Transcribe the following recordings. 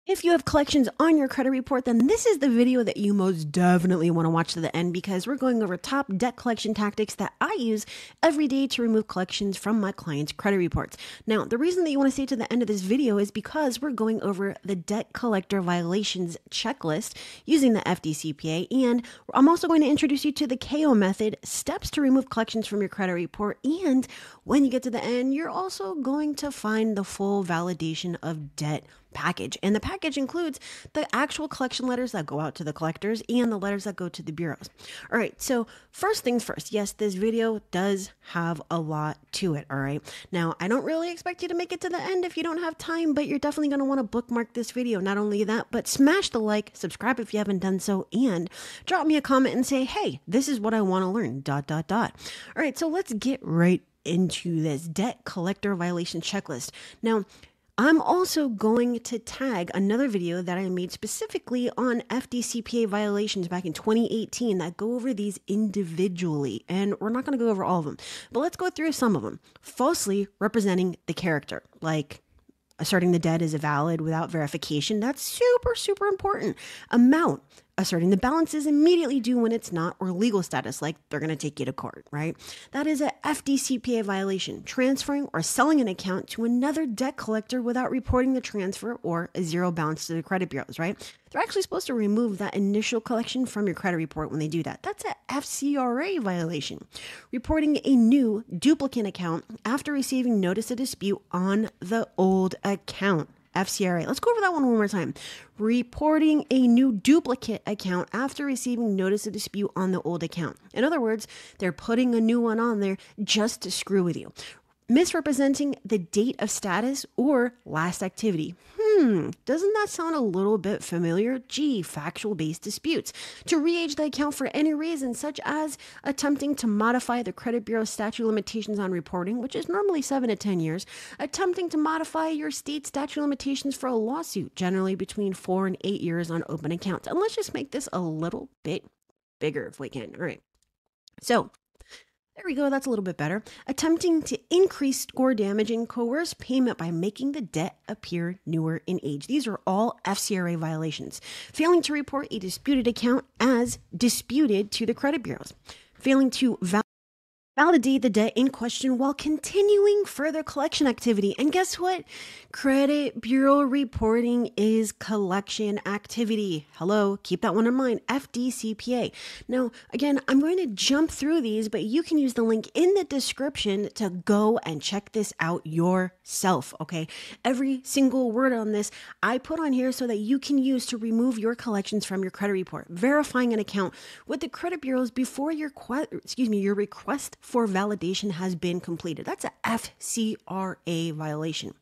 If you have collections on your credit report, then this is the video that you most definitely want to watch to the end because we're going over top debt collection tactics that I use every day to remove collections from my clients' credit reports. Now, the reason that you want to stay to the end of this video is because we're going over the debt collector violations checklist using the FDCPA, and I'm also going to introduce you to the KO method, steps to remove collections from your credit report, and when you get to the end, you're also going to find the full validation of debt package. And the package includes the actual collection letters that go out to the collectors and the letters that go to the bureaus. All right, so first things first, yes, this video does have a lot to it, all right? Now, I don't really expect you to make it to the end if you don't have time, but you're definitely going to want to bookmark this video. Not only that, but smash the like, subscribe if you haven't done so, and drop me a comment and say, hey, this is what I want to learn, ... All right, so let's get right into this debt collector violation checklist. Now, I'm also going to tag another video that I made specifically on FDCPA violations back in 2018 that go over these individually. And we're not going to go over all of them, but let's go through some of them. Falsely representing the character, like asserting the debt is invalid without verification. That's super important. Amount. Asserting the balance is immediately due when it's not, or legal status, like they're going to take you to court, right? That is a FDCPA violation. Transferring or selling an account to another debt collector without reporting the transfer or a zero balance to the credit bureaus, right? They're actually supposed to remove that initial collection from your credit report when they do that. That's a FCRA violation. Reporting a new duplicate account after receiving notice of dispute on the old account. FCRA. Let's go over that one more time. Reporting a new duplicate account after receiving notice of dispute on the old account. In other words, they're putting a new one on there just to screw with you. Misrepresenting the date of status or last activity. Doesn't that sound a little bit familiar? Gee, factual-based disputes. To re-age the account for any reason, such as attempting to modify the credit bureau's statute of limitations on reporting, which is normally 7 to 10 years, attempting to modify your state statute of limitations for a lawsuit, generally between 4 and 8 years on open accounts. And let's just make this a little bit bigger if we can. All right. So, there we go, that's a little bit better. Attempting to increase score damage and coerce payment by making the debt appear newer in age. These are all FCRA violations. Failing to report a disputed account as disputed to the credit bureaus. Failing to validate the debt in question while continuing further collection activity. And guess what? Credit bureau reporting is collection activity. Hello, keep that one in mind. FDCPA. Now, again, I'm going to jump through these, but you can use the link in the description to go and check this out yourself, okay? Every single word on this I put on here so that you can use to remove your collections from your credit report. Verifying an account with the credit bureaus before your request for validation has been completed. That's a FCRA violation.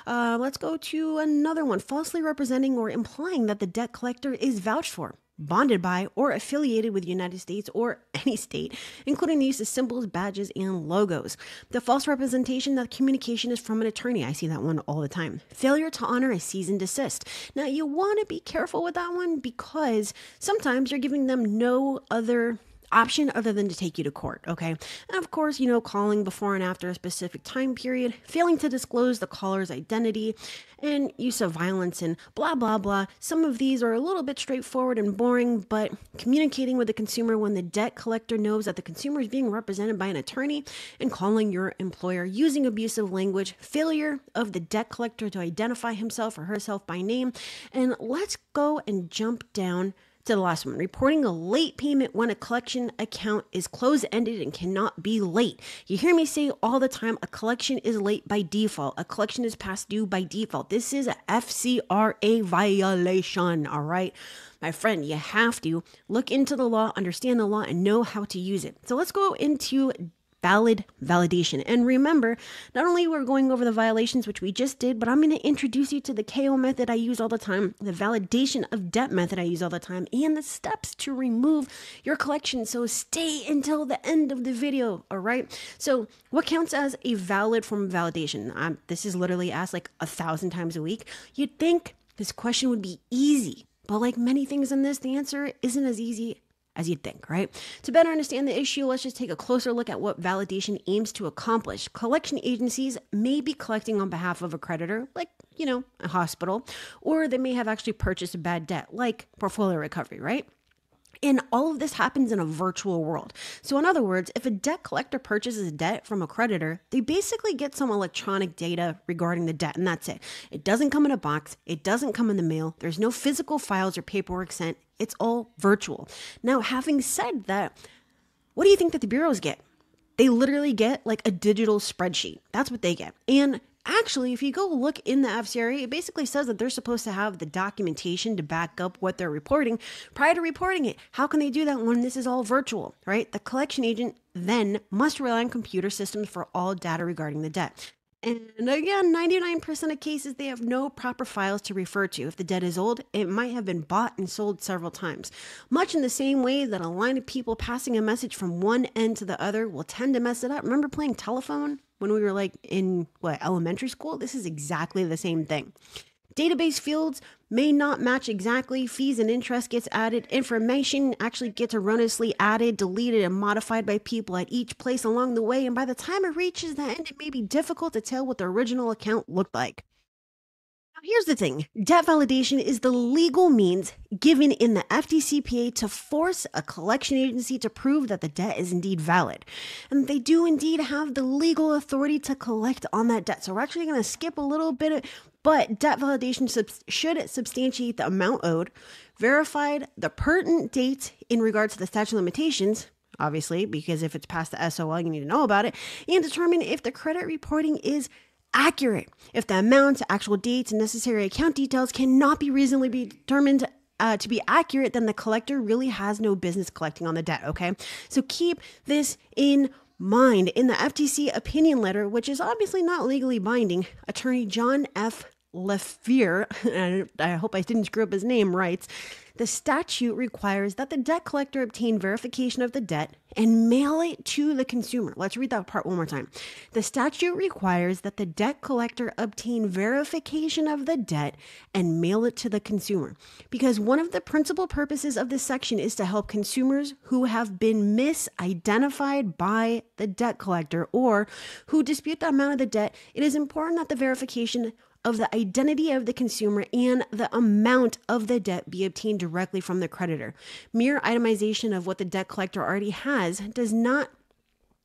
Let's go to another one. Falsely representing or implying that the debt collector is vouched for, bonded by, or affiliated with the United States or any state, including the use of symbols, badges, and logos. The false representation that communication is from an attorney. I see that one all the time. Failure to honor a cease and desist. Now, you want to be careful with that one because sometimes you're giving them no other option other than to take you to court, okay? And of course, calling before and after a specific time period, failing to disclose the caller's identity, and use of violence and blah, blah, blah. Some of these are a little bit straightforward and boring, but communicating with the consumer when the debt collector knows that the consumer is being represented by an attorney and calling your employer, using abusive language, failure of the debt collector to identify himself or herself by name. And let's go and jump down to the last one. Reporting a late payment when a collection account is closed-ended and cannot be late. You hear me say all the time, a collection is late by default. A collection is past due by default. This is a FCRA violation, all right? My friend, you have to look into the law, understand the law, and know how to use it. So let's go into validation. And remember, not only we're going over the violations, which we just did, but I'm going to introduce you to the KO method I use all the time, the validation of debt method I use all the time, and the steps to remove your collection. So stay until the end of the video, all right? So what counts as a valid form of validation? This is literally asked like 1,000 times a week. You'd think this question would be easy, but like many things in this, the answer isn't as easy as you'd think, right? To better understand the issue, let's just take a closer look at what validation aims to accomplish. Collection agencies may be collecting on behalf of a creditor, like, a hospital, or they may have actually purchased a bad debt, like portfolio recovery, right? And all of this happens in a virtual world. So in other words, if a debt collector purchases a debt from a creditor, they basically get some electronic data regarding the debt, and that's it. It doesn't come in a box. It doesn't come in the mail. There's no physical files or paperwork sent. It's all virtual. Now, having said that, what do you think that the bureaus get? They literally get like a digital spreadsheet. That's what they get. And actually, if you go look in the FCRA, it basically says that they're supposed to have the documentation to back up what they're reporting prior to reporting it. How can they do that when this is all virtual, right? The collection agent then must rely on computer systems for all data regarding the debt. And again, 99% of cases, they have no proper files to refer to. If the debt is old, it might have been bought and sold several times. Much in the same way that a line of people passing a message from one end to the other will tend to mess it up. Remember playing telephone when we were like in elementary school? This is exactly the same thing. Database fields may not match exactly. Fees and interest gets added. Information actually gets erroneously added, deleted, and modified by people at each place along the way. And by the time it reaches the end, it may be difficult to tell what the original account looked like. Now, here's the thing. Debt validation is the legal means given in the FDCPA to force a collection agency to prove that the debt is indeed valid. And they do indeed have the legal authority to collect on that debt. So we're actually going to skip a little bit, but debt validation should substantiate the amount owed, verified the pertinent dates in regard to the statute of limitations, obviously, because if it's past the SOL, you need to know about it, and determine if the credit reporting is accurate. If the amounts, actual dates, and necessary account details cannot be reasonably be determined to be accurate, then the collector really has no business collecting on the debt, okay? So keep this in mind. In the FTC opinion letter, which is obviously not legally binding, Attorney John F. Lefevre, and I hope I didn't screw up his name, writes, the statute requires that the debt collector obtain verification of the debt and mail it to the consumer. Let's read that part one more time. The statute requires that the debt collector obtain verification of the debt and mail it to the consumer. Because one of the principal purposes of this section is to help consumers who have been misidentified by the debt collector or who dispute the amount of the debt. It is important that the verification of the identity of the consumer and the amount of the debt be obtained directly from the creditor. Mere itemization of what the debt collector already has does not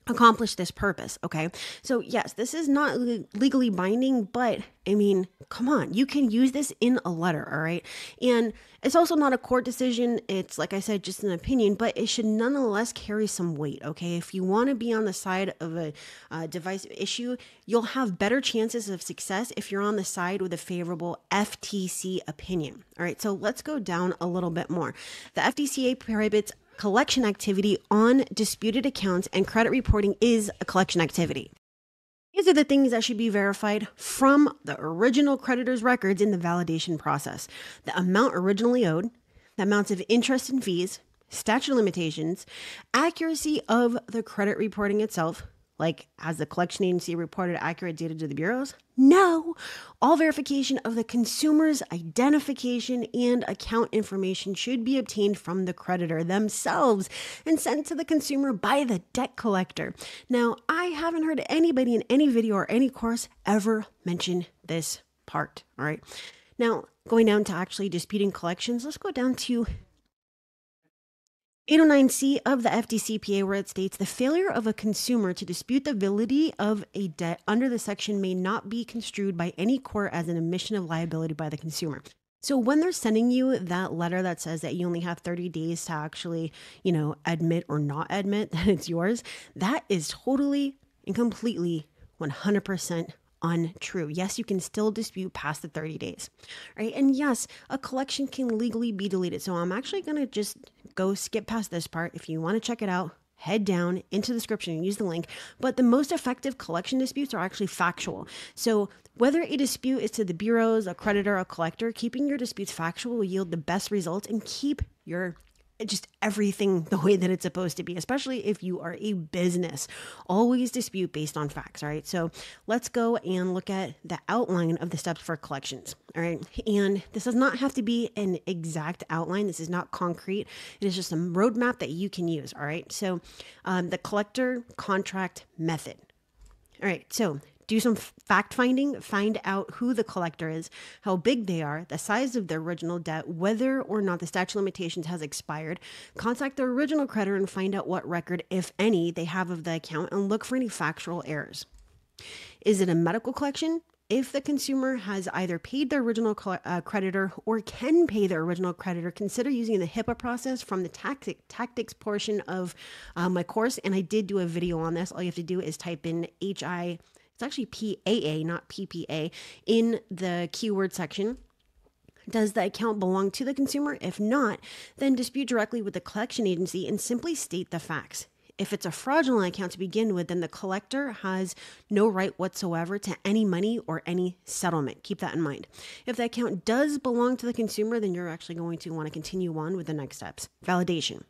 accomplish this purpose, okay? So yes, this is not legally binding, but I mean, come on, you can use this in a letter, all right? And it's also not a court decision. It's, like I said, just an opinion, but it should nonetheless carry some weight, okay? If you want to be on the side of a divisive issue, you'll have better chances of success if you're on the side with a favorable FTC opinion, all right? So let's go down a little bit more. The FDCA prohibits collection activity on disputed accounts, and credit reporting is a collection activity. These are the things that should be verified from the original creditor's records in the validation process. The amount originally owed, the amounts of interest and fees, statute of limitations, accuracy of the credit reporting itself, like has the collection agency reported accurate data to the bureaus? No. All verification of the consumer's identification and account information should be obtained from the creditor themselves and sent to the consumer by the debt collector. Now, I haven't heard anybody in any video or any course ever mention this part, all right? Now, going down to actually disputing collections, let's go down to 809C of the FDCPA, where it states the failure of a consumer to dispute the validity of a debt under the section may not be construed by any court as an admission of liability by the consumer. So when they're sending you that letter that says that you only have 30 days to actually, admit or not admit that it's yours, that is totally and completely 100% untrue. Yes, you can still dispute past the 30 days, right? And yes, a collection can legally be deleted. So I'm actually going to just go skip past this part. If you want to check it out, head down into the description and use the link. But the most effective collection disputes are actually factual. So whether a dispute is to the bureaus, a creditor, a collector, keeping your disputes factual will yield the best results and keep your just everything the way that it's supposed to be, especially if you are a business. Always dispute based on facts, all right? So let's go and look at the outline of the steps for collections, all right? And this does not have to be an exact outline. This is not concrete. It is just a roadmap that you can use, all right? So the collector contract method. All right, so do some fact finding, find out who the collector is, how big they are, the size of their original debt, whether or not the statute of limitations has expired. Contact the original creditor and find out what record, if any, they have of the account, and look for any factual errors. Is it a medical collection? If the consumer has either paid their original creditor or can pay their original creditor, consider using the HIPAA process from the tactics portion of my course. And I did do a video on this. All you have to do is type in HI. It's actually PAA, not PPA, in the keyword section. Does the account belong to the consumer? If not, then dispute directly with the collection agency and simply state the facts. If it's a fraudulent account to begin with, then the collector has no right whatsoever to any money or any settlement. Keep that in mind. If the account does belong to the consumer, then you're actually going to want to continue on with the next steps. Validation.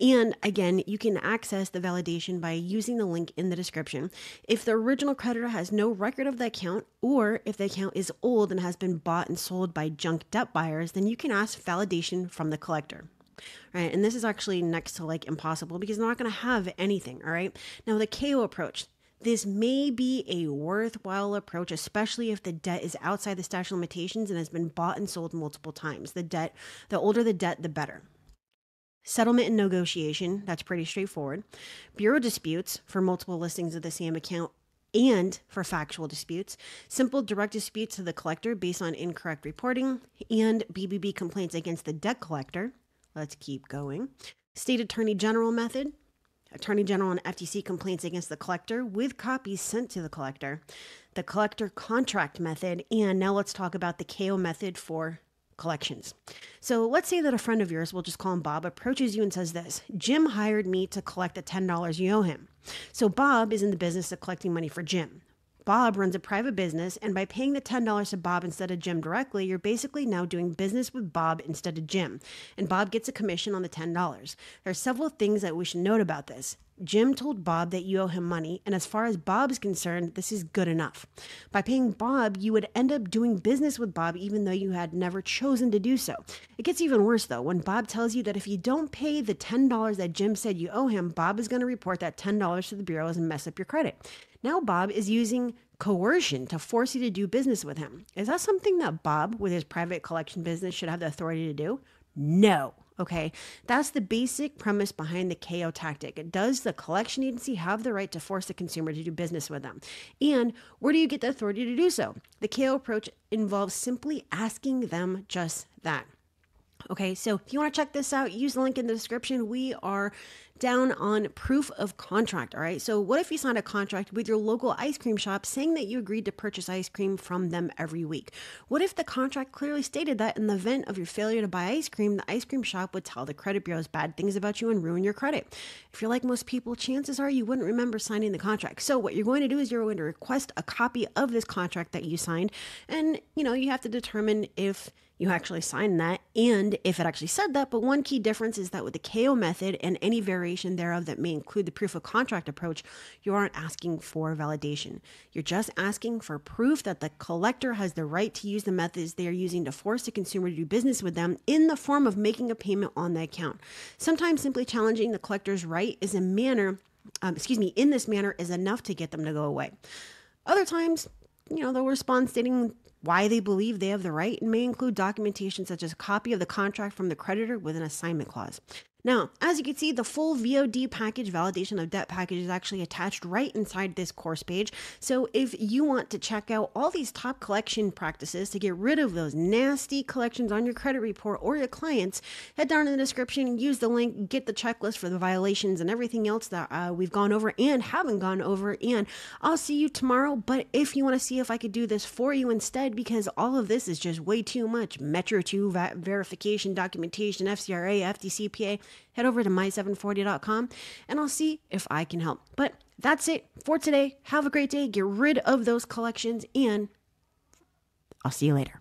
And again, you can access the validation by using the link in the description. If the original creditor has no record of the account, or if the account is old and has been bought and sold by junk debt buyers, then you can ask validation from the collector. Right, and this is actually next to like impossible because they're not going to have anything. All right. Now the KO approach. This may be a worthwhile approach, especially if the debt is outside the statute of limitations and has been bought and sold multiple times. The older the debt, the better. Settlement and negotiation. That's pretty straightforward. Bureau disputes for multiple listings of the same account and for factual disputes, simple direct disputes to the collector based on incorrect reporting, and BBB complaints against the debt collector. Let's keep going. State Attorney General method. Attorney General and FTC complaints against the collector with copies sent to the collector. The collector contract method. And now let's talk about the KO method for collections. So let's say that a friend of yours, we'll just call him Bob, approaches you and says this: Jim hired me to collect the $10 you owe him. So Bob is in the business of collecting money for Jim. Bob runs a private business, and by paying the $10 to Bob instead of Jim directly, you're basically now doing business with Bob instead of Jim, and Bob gets a commission on the $10. There are several things that we should note about this. Jim told Bob that you owe him money, and as far as Bob's concerned, this is good enough. By paying Bob, you would end up doing business with Bob even though you had never chosen to do so. It gets even worse, though, when Bob tells you that if you don't pay the $10 that Jim said you owe him, Bob is going to report that $10 to the bureaus and mess up your credit. Now Bob is using coercion to force you to do business with him. Is that something that Bob, with his private collection business, should have the authority to do? No. Okay, that's the basic premise behind the KO tactic. Does the collection agency have the right to force the consumer to do business with them? And where do you get the authority to do so? The KO approach involves simply asking them just that. Okay, so if you want to check this out, use the link in the description. We are down on proof of contract, all right? So what if you signed a contract with your local ice cream shop saying that you agreed to purchase ice cream from them every week? What if the contract clearly stated that in the event of your failure to buy ice cream, the ice cream shop would tell the credit bureaus bad things about you and ruin your credit? If you're like most people, chances are you wouldn't remember signing the contract. So what you're going to do is you're going to request a copy of this contract that you signed, and you have to determine if you actually signed that and if it actually said that. But one key difference is that with the KO method and any variation thereof that may include the proof of contract approach, you aren't asking for validation. You're just asking for proof that the collector has the right to use the methods they are using to force the consumer to do business with them in the form of making a payment on the account. Sometimes simply challenging the collector's right is in this manner is enough to get them to go away. Other times, they'll respond stating why they believe they have the right and may include documentation such as a copy of the contract from the creditor with an assignment clause. Now, as you can see, the full VOD package, validation of debt package, is actually attached right inside this course page. So if you want to check out all these top collection practices to get rid of those nasty collections on your credit report or your clients, head down in the description, use the link, get the checklist for the violations and everything else that we've gone over and haven't gone over. And I'll see you tomorrow. But if you want to see if I could do this for you instead, because all of this is just way too much, Metro 2 verification, documentation, FCRA, FDCPA, head over to my740.com and I'll see if I can help. But that's it for today. Have a great day. Get rid of those collections and I'll see you later.